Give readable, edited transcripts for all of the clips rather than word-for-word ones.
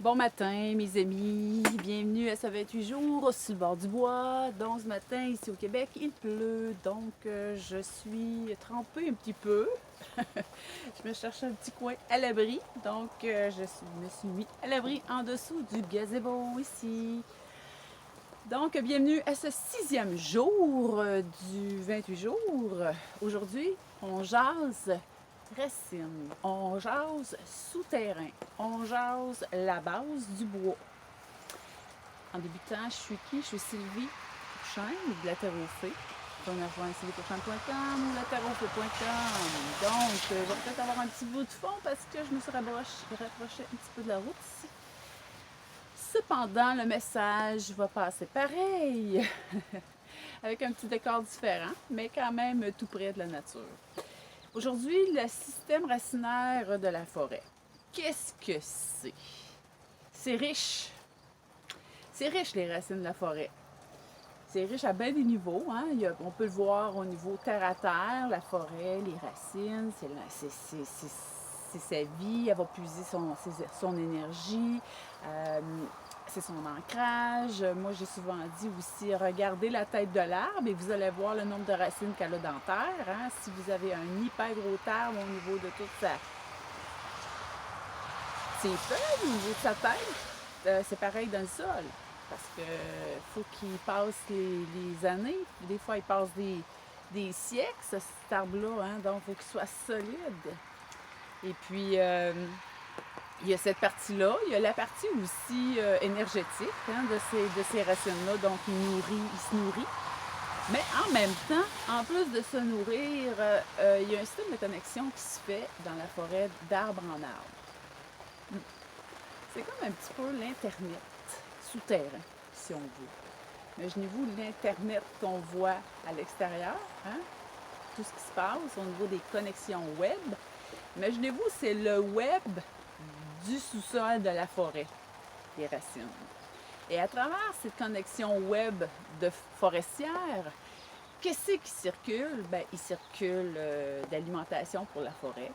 Bon matin, mes amis. Bienvenue à 28 jours sur le bord du bois. Donc, ce matin, ici au Québec, il pleut. Donc, je suis trempée un petit peu. Je me cherche un petit coin à l'abri. Donc, me suis mis à l'abri en dessous du gazebo ici. Donc, bienvenue à ce 6e jour du 28 jours. Aujourd'hui, on jase racines, on jase souterrain, on jase la base du bois. En débutant, je suis qui? Je suis Sylvie Courchaine de la Terre aux Fées. On a rejoint sylviecourchaine.com ou laterreauxfées.com. Donc, je vais peut-être avoir un petit bout de fond parce que je me suis rapprochée un petit peu de la route ici. Cependant, le message va passer pareil, avec un petit décor différent, mais quand même tout près de la nature. Aujourd'hui, le système racinaire de la forêt. Qu'est-ce que c'est? C'est riche. C'est riche, les racines de la forêt. C'est riche à bien des niveaux. Hein? On peut le voir au niveau terre à terre, la forêt, les racines, c'est sa vie, elle va puiser son énergie, c'est son ancrage. Moi, j'ai souvent dit aussi, regardez la tête de l'arbre et vous allez voir le nombre de racines qu'elle a dans la terre. Hein? Si vous avez un hyper gros arbre au niveau de toute ses feuilles, au niveau de sa tête, c'est pareil dans le sol. Parce que faut qu'il passe les années. Des fois, il passe des siècles, cet arbre-là. Hein? Donc, il faut qu'il soit solide. Et puis, il y a cette partie-là. Il y a la partie aussi énergétique hein, de ces racines-là. Donc, il se nourrit. Mais en même temps, en plus de se nourrir, il y a un système de connexion qui se fait dans la forêt d'arbre en arbre. C'est comme un petit peu l'Internet souterrain, si on veut. Imaginez-vous l'Internet qu'on voit à l'extérieur, hein? Tout ce qui se passe au niveau des connexions web. Imaginez-vous, c'est le web du sous-sol de la forêt, des racines. Et à travers cette connexion web de forestière, qu'est-ce qui circule? Bien, il circule d'alimentation pour la forêt.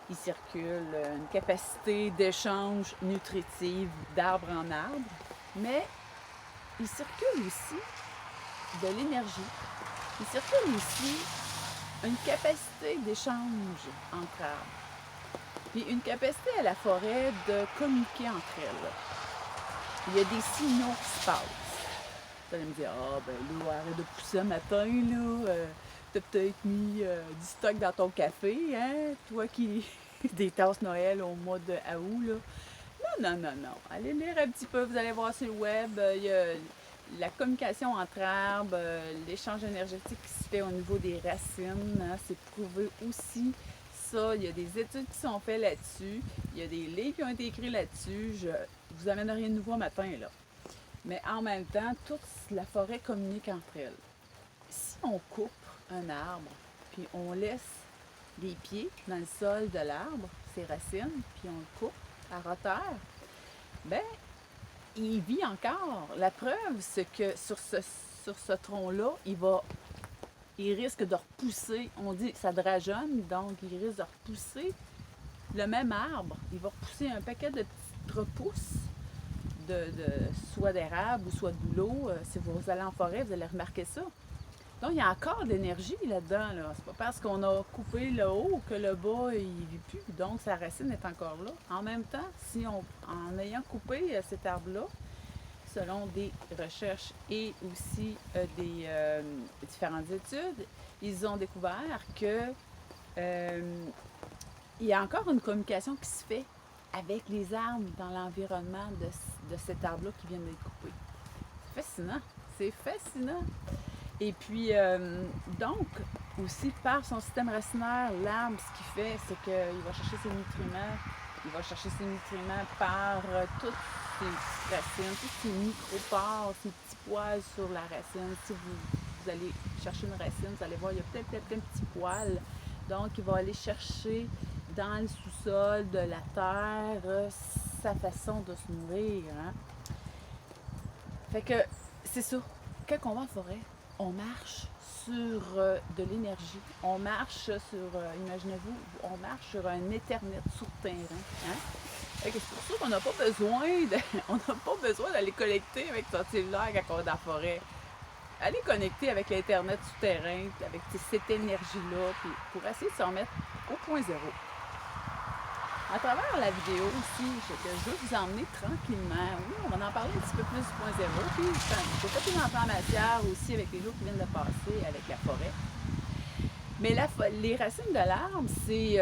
Il circule une capacité d'échange nutritive d'arbre en arbre, mais il circule aussi de l'énergie. Il circule aussi une capacité d'échange entre arbres. Puis une capacité à la forêt de communiquer entre elles. Il y a des signaux qui se passent. Vous allez me dire, ah ben là, arrête de pousser un matin, là, t'as peut-être mis du stock dans ton café, hein, toi qui des tasses Noël au mois de août, là. Non. Allez lire un petit peu, vous allez voir sur le web, il y a la communication entre arbres, l'échange énergétique qui se fait au niveau des racines, hein, c'est prouvé aussi. Ça, il y a des études qui sont faites là-dessus, il y a des livres qui ont été écrits là-dessus, je vous amène rien de nouveau matin, là. Mais en même temps, toute la forêt communique entre elles. Si on coupe un arbre, puis on laisse les pieds dans le sol de l'arbre, ses racines, puis on le coupe à hauteur, ben il vit encore. La preuve, c'est que sur ce tronc-là, il risque de repousser, on dit que ça drageonne, donc il risque de repousser le même arbre. Il va repousser un paquet de petites repousses, soit d'érable ou soit de bouleau. Si vous allez en forêt, vous allez remarquer ça. Donc, il y a encore de l'énergie là-dedans. Là. C'est pas parce qu'on a coupé le haut que le bas, il ne vit plus. Donc, sa racine est encore là. En même temps, en ayant coupé cet arbre-là, selon des recherches et aussi des différentes études, ils ont découvert que il y a encore une communication qui se fait avec les arbres dans l'environnement de cet arbre-là qui vient d'être coupé. C'est fascinant. C'est fascinant. Et puis, donc, aussi par son système racinaire, l'arbre, ce qu'il fait, c'est qu'il va chercher ses nutriments. Il va chercher ses nutriments par toutes ses petites racines, tous ses micropores, ses petits poils sur la racine. Si vous allez chercher une racine, vous allez voir, il y a peut-être plein de petits poils. Donc, il va aller chercher dans le sous-sol de la terre sa façon de se nourrir. Hein? Fait que, c'est ça. Quand on va en forêt, on marche sur de l'énergie. On marche sur, imaginez-vous, on marche sur un Ethernet souterrain. Hein? Fait que c'est pour ça qu'on n'a pas besoin on n'a pas besoin d'aller collecter avec son cellulaire quand on est dans la forêt. Aller connecter avec l'Internet souterrain, avec cette énergie-là, puis pour essayer de se remettre au point zéro. À travers la vidéo aussi, je veux vous emmener tranquillement. Oui, on va en parler un petit peu plus du point zéro. Puis j'ai fait une entrée en matière aussi avec les jours qui viennent de passer avec la forêt. Mais les racines de l'arbre, c'est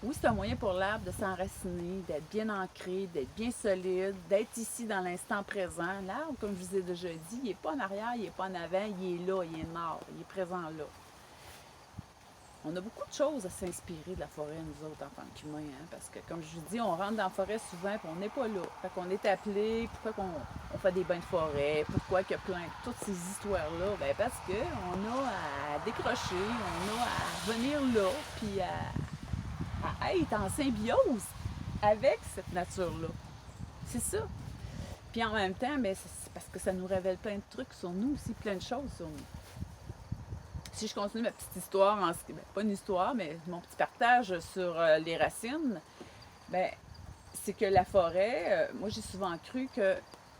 oui, c'est un moyen pour l'arbre de s'enraciner, d'être bien ancré, d'être bien solide, d'être ici dans l'instant présent. L'arbre, comme je vous ai déjà dit, il n'est pas en arrière, il n'est pas en avant, il est là, il est mort, il est présent là. On a beaucoup de choses à s'inspirer de la forêt, nous autres, en tant qu'humains, hein, parce que, comme je vous dis, on rentre dans la forêt souvent et on n'est pas là. Fait qu'on est appelé, pourquoi on fait des bains de forêt, pourquoi qu'il y a plein de toutes ces histoires-là? Bien, parce qu'on a à décrocher, on a à venir là, puis à être en symbiose avec cette nature-là. C'est ça. Puis en même temps, bien, c'est parce que ça nous révèle plein de trucs sur nous aussi, plein de choses sur nous. Si je continue ma petite histoire, pas une histoire, mais mon petit partage sur les racines, ben, c'est que la forêt, moi j'ai souvent cru que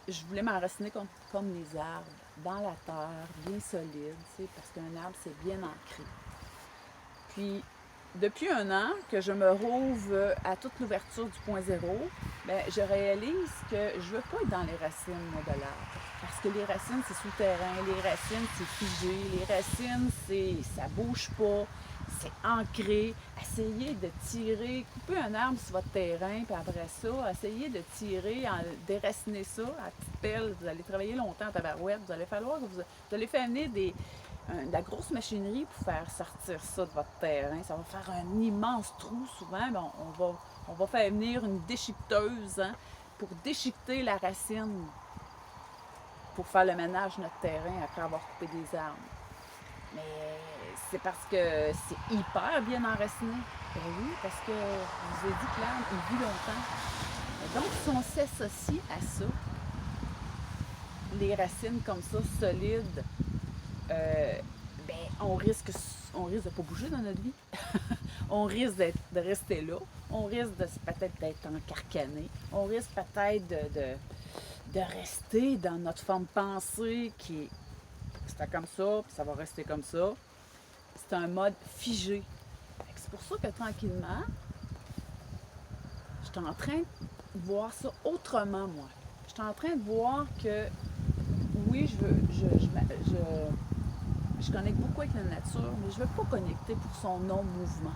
je voulais m'enraciner comme les arbres, dans la terre, bien solide, parce qu'un arbre c'est bien ancré. Puis depuis un an que je me rouvre à toute l'ouverture du point zéro, ben, je réalise que je veux pas être dans les racines moi, de l'arbre. Parce que les racines, c'est souterrain, les racines, c'est figé, les racines, ça bouge pas, c'est ancré. Essayez de tirer, couper un arbre sur votre terrain, puis après ça, essayez de tirer, déraciner ça à petite pelle. Vous allez travailler longtemps à tabarouette, vous allez falloir que vous allez faire venir de la grosse machinerie pour faire sortir ça de votre terrain. Ça va faire un immense trou souvent. Mais on va faire venir une déchiqueteuse pour déchiqueter la racine pour faire le ménage de notre terrain après avoir coupé des arbres. Mais c'est parce que c'est hyper bien enraciné. Ben oui, parce que je vous ai dit que l'arbre, il vit longtemps. Et donc, si on s'associe à ça, les racines comme ça, solides, ben, on risque de ne pas bouger dans notre vie. On risque de rester là. On risque peut-être d'être encarcané. On risque peut-être de rester dans notre forme de pensée qui est c'était comme ça, puis ça va rester comme ça. C'est un mode figé. C'est pour ça que tranquillement, je suis en train de voir ça autrement, moi. Je suis en train de voir que oui, je connecte beaucoup avec la nature, mais je ne veux pas connecter pour son non-mouvement.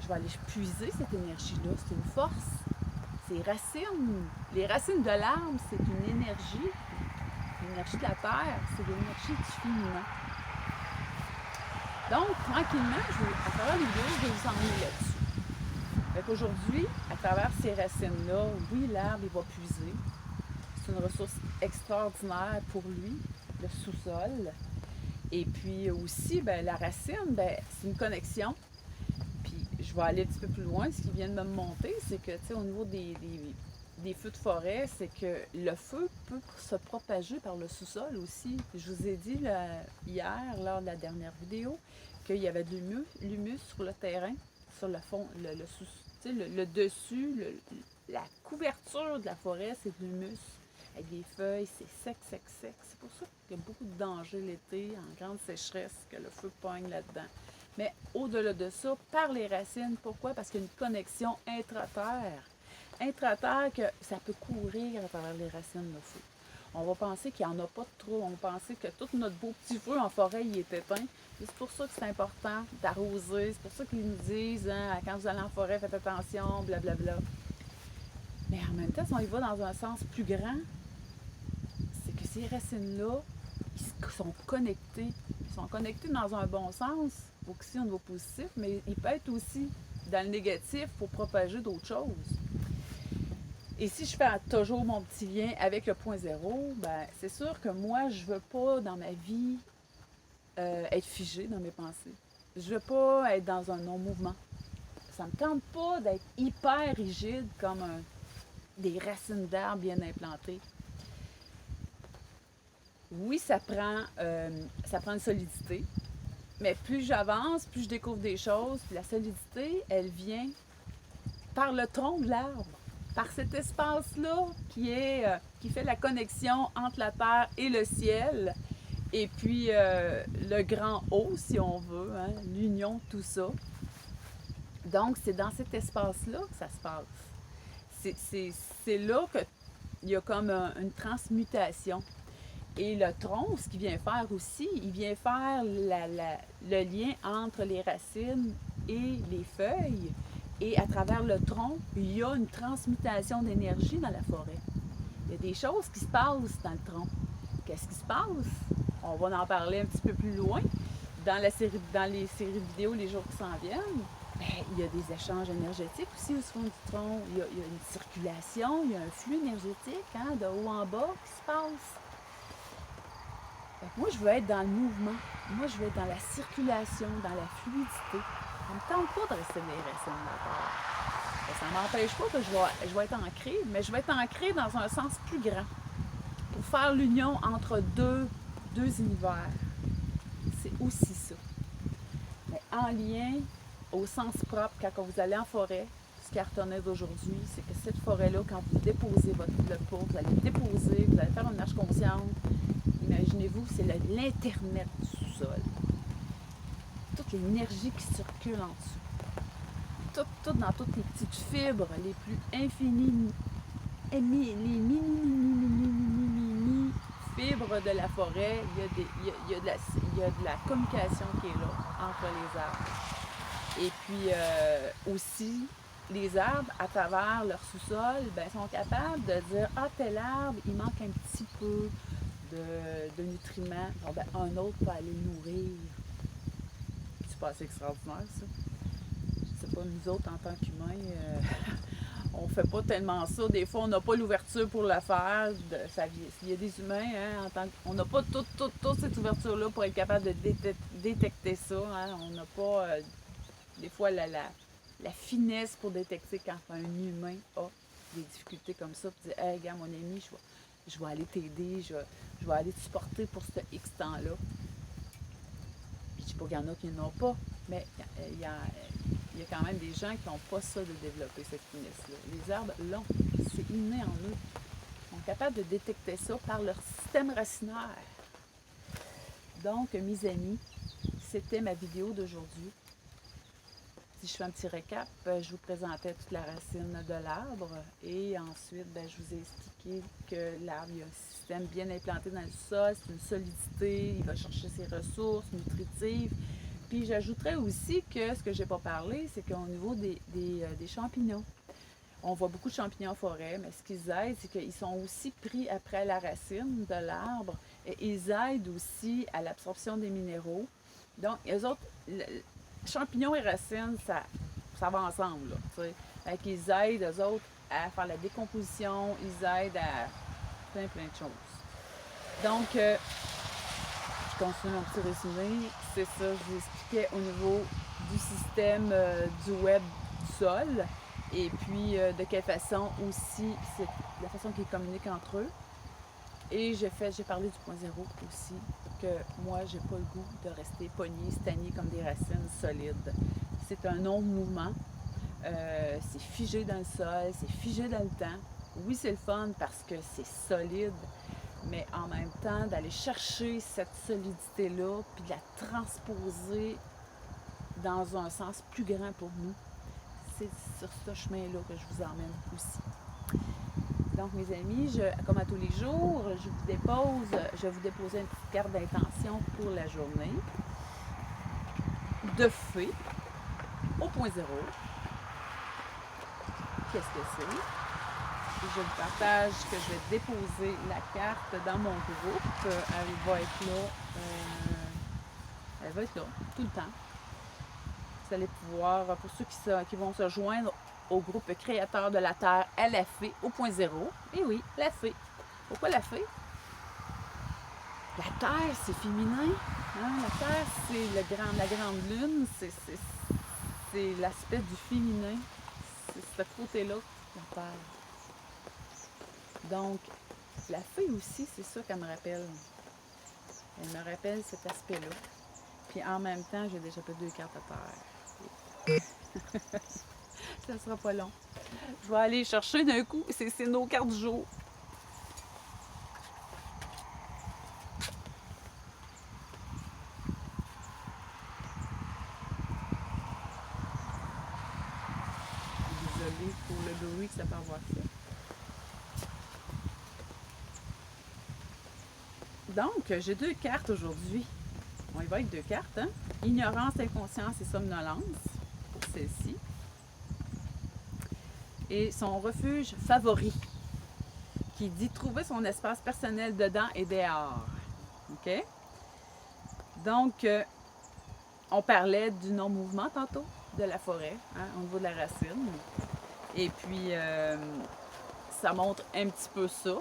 Je vais aller puiser cette énergie-là. C'est une force. C'est racines. Les racines de l'arbre, c'est une énergie. L'énergie de la terre, c'est l'énergie du féminin. Donc, tranquillement, à travers les vidéos, je vais vous emmener là-dessus. Fait qu'aujourd'hui, à travers ces racines-là, oui, l'arbre, il va puiser. C'est une ressource extraordinaire pour lui, le sous-sol. Et puis aussi, ben, la racine, ben, c'est une connexion. Puis je vais aller un petit peu plus loin. Ce qui vient de me monter, c'est que, tu sais, au niveau des feux de forêt, c'est que le feu peut se propager par le sous-sol aussi. Je vous ai dit hier, lors de la dernière vidéo, qu'il y avait de l'humus sur le terrain, sur le fond, le dessus, la couverture de la forêt, c'est de l'humus. Avec des feuilles, c'est sec, sec, sec. C'est pour ça qu'il y a beaucoup de dangers l'été, en grande sécheresse, que le feu pogne là-dedans. Mais au-delà de ça, par les racines, pourquoi? Parce qu'il y a une connexion intra-terre. Intra-terre, que ça peut courir à travers les racines, le feu. On va penser qu'il n'y en a pas de trop. On va penser que tout notre beau petit feu en forêt, il est éteint. Et c'est pour ça que c'est important d'arroser. C'est pour ça qu'ils nous disent, hein, quand vous allez en forêt, faites attention, blablabla. Mais en même temps, si on y va dans un sens plus grand, c'est que ces racines-là, ils sont connectés. Ils sont connectés dans un bon sens, aussi au niveau positif, mais ils peuvent être aussi dans le négatif pour propager d'autres choses. Et si je fais toujours mon petit lien avec le point zéro, ben, c'est sûr que moi, je veux pas dans ma vie être figée dans mes pensées. Je veux pas être dans un non-mouvement. Ça me tente pas d'être hyper rigide comme des racines d'arbres bien implantées. Oui, ça prend une solidité, mais plus j'avance, plus je découvre des choses. Puis la solidité, elle vient par le tronc de l'arbre, par cet espace-là qui fait la connexion entre la terre et le ciel, et puis le grand haut, si on veut, hein, l'union de tout ça. Donc, c'est dans cet espace-là que ça se passe. C'est là qu'il y a comme une transmutation. Et le tronc, ce qu'il vient faire aussi, il vient faire le lien entre les racines et les feuilles. Et à travers le tronc, il y a une transmutation d'énergie dans la forêt. Il y a des choses qui se passent dans le tronc. Qu'est-ce qui se passe? On va en parler un petit peu plus loin dans les séries vidéo les jours qui s'en viennent. Bien, il y a des échanges énergétiques aussi au fond du tronc. Il y a une circulation, il y a un flux énergétique hein, de haut en bas qui se passe. Moi, je veux être dans le mouvement. Moi, je veux être dans la circulation, dans la fluidité. Ça ne me tente pas de rester dans les racines de la terre. Ça ne m'empêche pas que je vais être ancrée, mais je vais être ancrée dans un sens plus grand pour faire l'union entre deux univers. C'est aussi ça. Mais en lien, au sens propre, quand vous allez en forêt, ce qui a retenu d'aujourd'hui, c'est que cette forêt-là, quand vous déposez le pot, vous allez le déposer, vous allez faire une marche consciente. Imaginez-vous, c'est l'Internet du sous-sol. Toute l'énergie qui circule en dessous. Tout dans toutes les petites fibres, les plus infinies, les mini fibres de la forêt, il y a de la communication qui est là entre les arbres. Et puis aussi, les arbres, à travers leur sous-sol, sont capables de dire « Ah, tel arbre, il manque un petit peu de nutriments. » Bon, un autre peut aller le nourrir. C'est pas assez extraordinaire, ça. C'est pas nous autres, en tant qu'humains, on fait pas tellement ça. Des fois, on n'a pas l'ouverture pour le faire. Il y a des humains, hein, on n'a pas toute cette ouverture-là pour être capable de détecter ça. Hein. On n'a pas, des fois, la finesse pour détecter quand un humain a des difficultés comme ça. Puis dire, hey, gars, mon ami, je vais aller t'aider, je vais aller te supporter pour ce X temps-là. Puis je dis pas qu'il y en a qui n'en ont pas, mais il y a quand même des gens qui n'ont pas ça de développer cette finesse-là. Les arbres l'ont, c'est inné en eux. Ils sont capables de détecter ça par leur système racinaire. Donc, mes amis, c'était ma vidéo d'aujourd'hui. Si je fais un petit récap, je vous présentais toute la racine de l'arbre et ensuite, je vous ai expliqué que l'arbre, il y a un système bien implanté dans le sol, c'est une solidité, il va chercher ses ressources nutritives. Puis j'ajouterais aussi que ce que je n'ai pas parlé, c'est qu'au niveau des champignons, on voit beaucoup de champignons en forêt, mais ce qu'ils aident, c'est qu'ils sont aussi pris après la racine de l'arbre et ils aident aussi à l'absorption des minéraux. Donc, eux autres, champignons et racines, ça va ensemble. Là, ils aident, eux autres, à faire la décomposition, ils aident à plein de choses. Donc, je continue mon petit résumé. C'est ça, je vous expliquais au niveau du système du web du sol. Et puis, de quelle façon aussi, c'est la façon qu'ils communiquent entre eux. Et j'ai parlé du point zéro aussi, que moi, j'ai pas le goût de rester pogné, stagné comme des racines solides. C'est un non-mouvement. C'est figé dans le sol, c'est figé dans le temps. Oui, c'est le fun parce que c'est solide, mais en même temps, d'aller chercher cette solidité-là, puis de la transposer dans un sens plus grand pour nous, c'est sur ce chemin-là que je vous emmène aussi. Donc, mes amis, comme à tous les jours, je vais vous déposer une petite carte d'intention pour la journée de fée au point zéro. Qu'est-ce que c'est? Je vous partage que je vais déposer la carte dans mon groupe. Elle va être là tout le temps. Vous allez pouvoir, pour ceux qui vont se joindre au groupe Créateur de la Terre à la Fée au point zéro. Et oui, la Fée. Pourquoi la Fée? La Terre, c'est féminin. Hein? La Terre, c'est la grande lune. C'est l'aspect du féminin. C'est ce côté-là, la Terre. Donc, la Fée aussi, c'est ça qu'elle me rappelle. Elle me rappelle cet aspect-là. Puis en même temps, j'ai déjà fait 2 cartes à terre. Ça sera pas long. Je vais aller chercher d'un coup. C'est nos cartes du jour. Désolée pour le bruit que ça peut avoir fait. Donc, j'ai 2 cartes aujourd'hui. On y va avec 2 cartes. Hein? Ignorance, inconscience et somnolence pour celle-ci. Et son refuge favori, qui dit trouver son espace personnel dedans et dehors. OK? Donc, on parlait du non-mouvement tantôt, de la forêt, hein, au niveau de la racine. Et puis, ça montre un petit peu ça.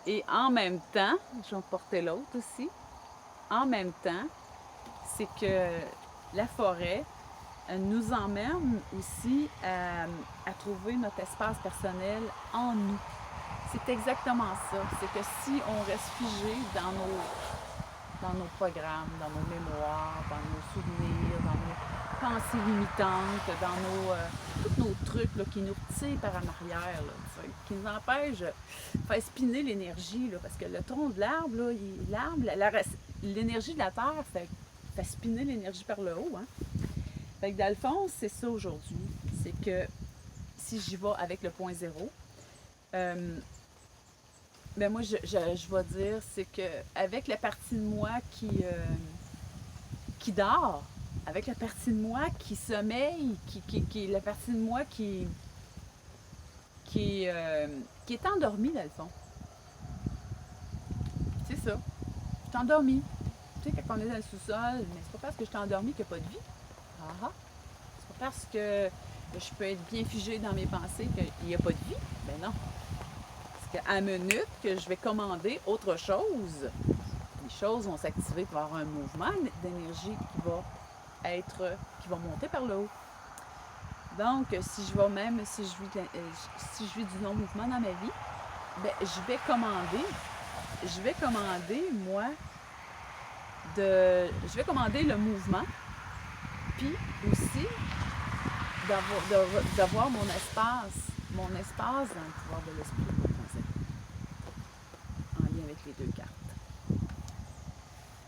Et en même temps, je vais porter l'autre aussi, en même temps, c'est que la forêt nous emmène aussi à trouver notre espace personnel en nous. C'est exactement ça. C'est que si on reste figé dans nos programmes, dans nos mémoires, dans nos souvenirs, dans nos pensées limitantes, dans tous nos trucs là, qui nous tirent par en arrière, là, qui nous empêchent de faire spinner l'énergie. Là, parce que le tronc de l'arbre, l'énergie de la terre fait spinner l'énergie par le haut. Hein? Fait que dans le fond, c'est ça aujourd'hui. C'est que si j'y vais avec le point zéro, ben moi, je vais dire, c'est que avec la partie de moi qui dort, avec la partie de moi qui sommeille, la partie de moi qui est endormie, dans le fond. C'est ça. Je suis endormie. Tu sais, quand on est dans le sous-sol, mais c'est pas parce que je suis endormie qu'il n'y a pas de vie. Ah, c'est pas parce que je peux être bien figée dans mes pensées qu'il n'y a pas de vie. Ben non. Parce qu'à minute que je vais commander autre chose, les choses vont s'activer pour avoir un mouvement d'énergie qui va monter par le haut. Donc, si je vis du non-mouvement dans ma vie, ben, je vais commander le mouvement, puis aussi d'avoir mon espace dans le pouvoir de l'esprit, en lien avec les 2 cartes.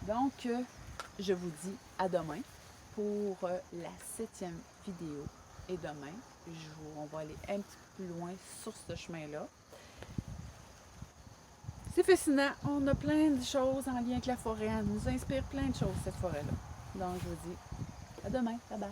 Donc, je vous dis à demain pour la 7e vidéo. Et demain, on va aller un petit peu plus loin sur ce chemin-là. C'est fascinant. On a plein de choses en lien avec la forêt. Elle nous inspire plein de choses, cette forêt-là. Donc, je vous dis à demain. Bye bye.